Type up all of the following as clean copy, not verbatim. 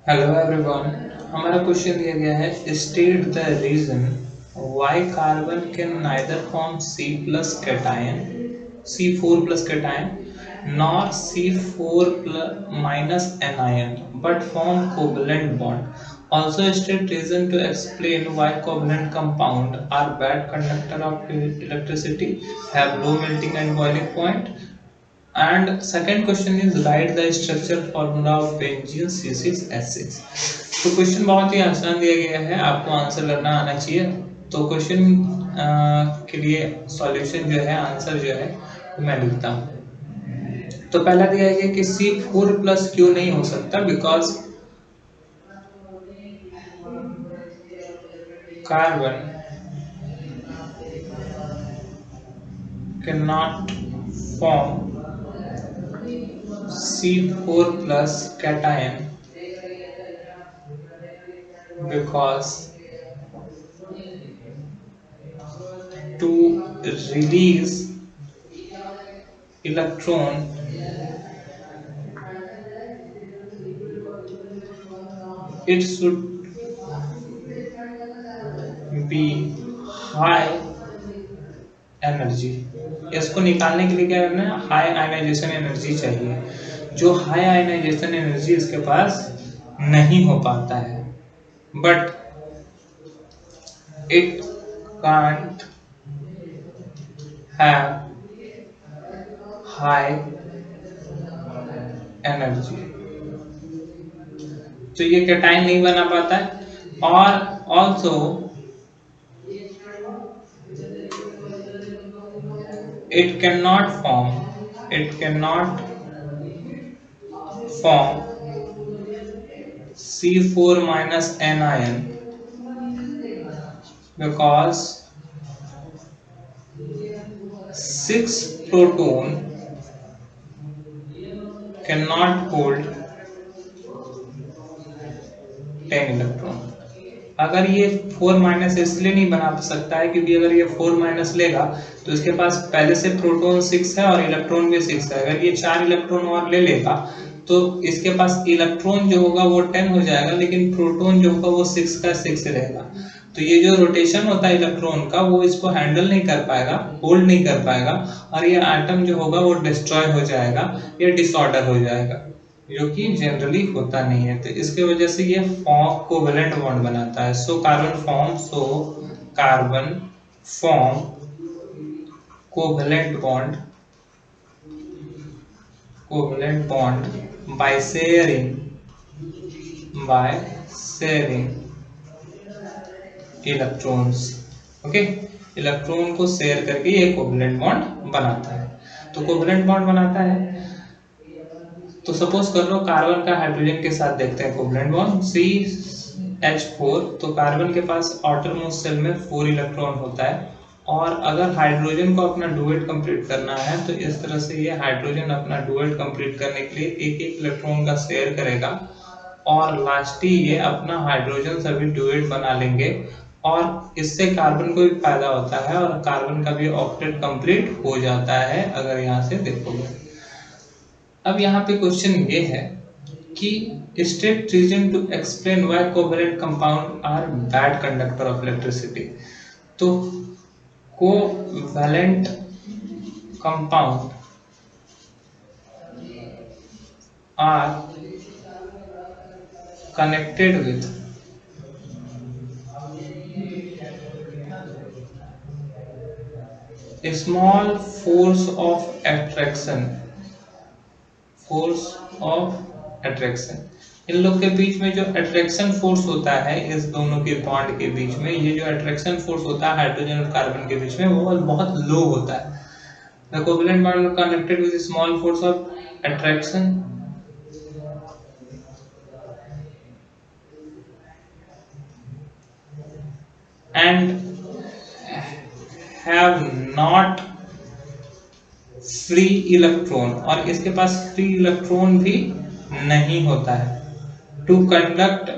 Hello everyone. हमारा question दिया गया है state the reason why carbon can neither form C4 plus cation nor C4 minus anion but form covalent bond. Also state reason to explain why covalent compound are bad conductor of electricity, have low melting and boiling point. And second question is write the structure formula of benzene C6H6. तो question बहुत ही आसान दिया गया है, आपको answer करना आना चाहिए। तो क्वेश्चन के लिए सॉल्यूशन जो है, आंसर जो है वो मैं लिखता हूँ। तो पहला दिया गया कि C4 प्लस क्यों नहीं हो सकता, because carbon can not form C4 plus cation because to release electron it should be high energy. इसको निकालने के लिए क्या करना है, हाई आयनाइजेशन एनर्जी चाहिए, जो हाई आयनाइजेशन एनर्जी इसके पास नहीं हो पाता है। But it can't have high energy, तो ये कैटायन नहीं बना पाता है। और also it cannot form C4 minus anion because 6 proton cannot hold 10 electron. अगर ये 4 माइनस इसलिए नहीं बना सकता है क्योंकि अगर ये 4 माइनस लेगा तो इसके पास पहले से प्रोटॉन 6 है और इलेक्ट्रॉन भी 6 है। अगर ये 4 इलेक्ट्रॉन और ले लेगा तो इसके पास इलेक्ट्रॉन जो होगा वो 10 हो जाएगा, लेकिन प्रोटॉन जो होगा वो 6 का 6 रहेगा। तो ये जो रोटेशन होता है इलेक्ट्रॉन का वो इसको हैंडल नहीं कर पाएगा, होल्ड नहीं कर पाएगा, और ये एटम जो होगा वो डिस्ट्रॉय हो जाएगा, ये डिसऑर्डर हो जाएगा, जो कि जनरली होता नहीं है। तो इसके वजह से ये फॉर्म कोवेलेंट बॉन्ड बनाता है। So carbon form covalent bond by sharing electrons. Okay, electron को शेयर करके ये कोवेलेंट बॉन्ड बनाता है। तो कोवेलेंट बॉन्ड बनाता है, तो सपोज कर लो कार्बन का हाइड्रोजन के साथ देखते हैं कोवेलेंट बॉन्ड CH4। तो कार्बन के पास आउटर मोस्ट शेल में 4 इलेक्ट्रॉन होता है, और अगर हाइड्रोजन को अपना डुएट कंप्लीट करना है तो इस तरह से ये हाइड्रोजन अपना डुएट कंप्लीट करने के लिए एक एक इलेक्ट्रॉन का शेयर करेगा, और लास्टली ये अपना हाइड्रोजन सभी डुएट बना लेंगे, और इससे कार्बन को भी फायदा होता है और कार्बन का भी ऑक्टेट कंप्लीट हो जाता है, अगर यहाँ से देखोगे। अब यहाँ पे क्वेश्चन ये है कि state reason to explain why covalent compound are bad conductor of electricity. तो covalent compound are connected with a small force of attraction। इन लोग के बीच में जो अट्रैक्शन फोर्स होता है इस दोनों के बॉन्ड के बीच में, ये जो अट्रैक्शन फोर्स होता है हाइड्रोजन और कार्बन के बीच में, वो बहुत लो होता है। The covalent bond connected with small force of attraction and have not free electron, और इसके पास फ्री इलेक्ट्रॉन भी नहीं होता है। टू कंडक्ट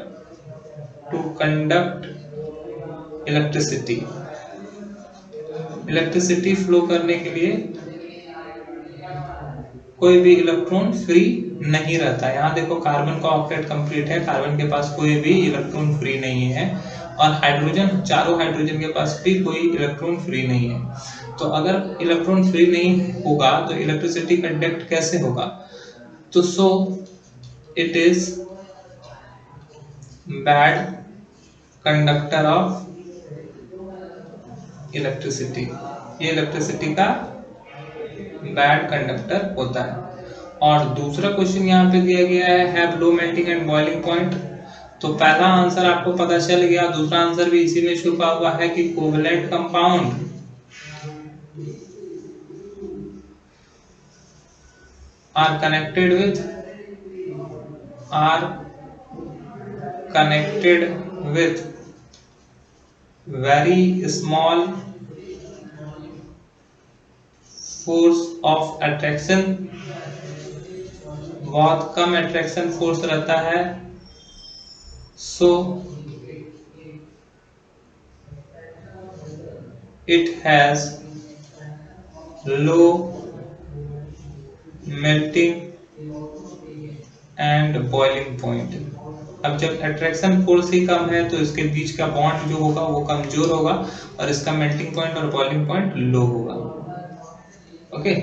इलेक्ट्रिसिटी फ्लो करने के लिए कोई भी इलेक्ट्रॉन फ्री नहीं रहता। यहाँ देखो कार्बन का ऑक्टेट कंप्लीट है, कार्बन के पास कोई भी इलेक्ट्रॉन फ्री नहीं है, और हाइड्रोजन, चारों हाइड्रोजन के पास भी कोई इलेक्ट्रॉन फ्री नहीं है। तो अगर इलेक्ट्रॉन फ्री नहीं होगा तो इलेक्ट्रिसिटी कंडक्ट कैसे होगा? तो so it is bad conductor of electricity, ये इलेक्ट्रिसिटी का बैड कंडक्टर होता है। और दूसरा क्वेश्चन यहाँ पे दिया गया है, have low melting and boiling point. तो पहला आंसर आपको पता चल गया, दूसरा आंसर भी इसी में छुपा हुआ है कि covalent compound are connected with very small force of attraction, बहुत कम attraction force रहता है। so it has low melting and boiling point। अब जब अट्रैक्शन फोर्स ही कम है तो इसके बीच का बॉन्ड जो होगा वो कमजोर होगा, और इसका मेल्टिंग पॉइंट और बॉइलिंग पॉइंट लो होगा। ओके,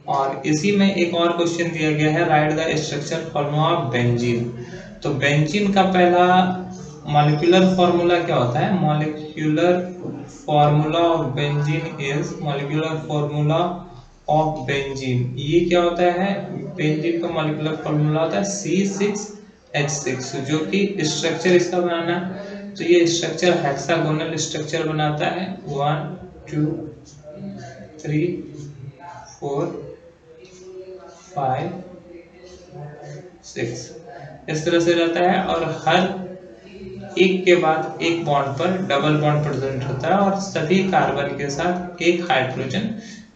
और इसी में एक और क्वेश्चन दिया गया है, right the structure formula of benzene. तो बेंजीन का पहला मॉलिक्यूलर फॉर्मूला क्या होता है? Molecular formula of benzene is, molecular formula of benzene, ये क्या होता है? बेंजीन का मॉलिक्यूलर फॉर्मूला होता है C6H6, जो कि स्ट्रक्चर इसका बनाना, तो ये स्ट्रक्चर हेक्सागोनल स्ट्रक्चर बनाता है, 1 2 3 4 5 6 इस तरह से रहता है, और हर एक के बाद एक बॉन्ड पर डबल बॉन्ड प्रेजेंट होता है, और सभी कार्बन के साथ एक हाइड्रोजन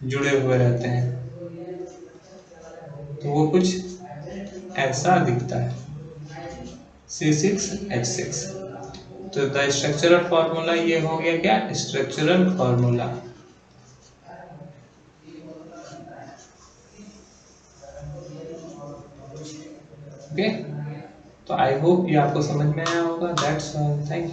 जुड़े हुए रहते हैं। तो वो कुछ ऐसा दिखता है, C6H6। तो द स्ट्रक्चरल फॉर्मूला ये हो गया क्या? Structural formula. ओके, तो आई होप ये आपको समझ में आया होगा। That's all, thank you.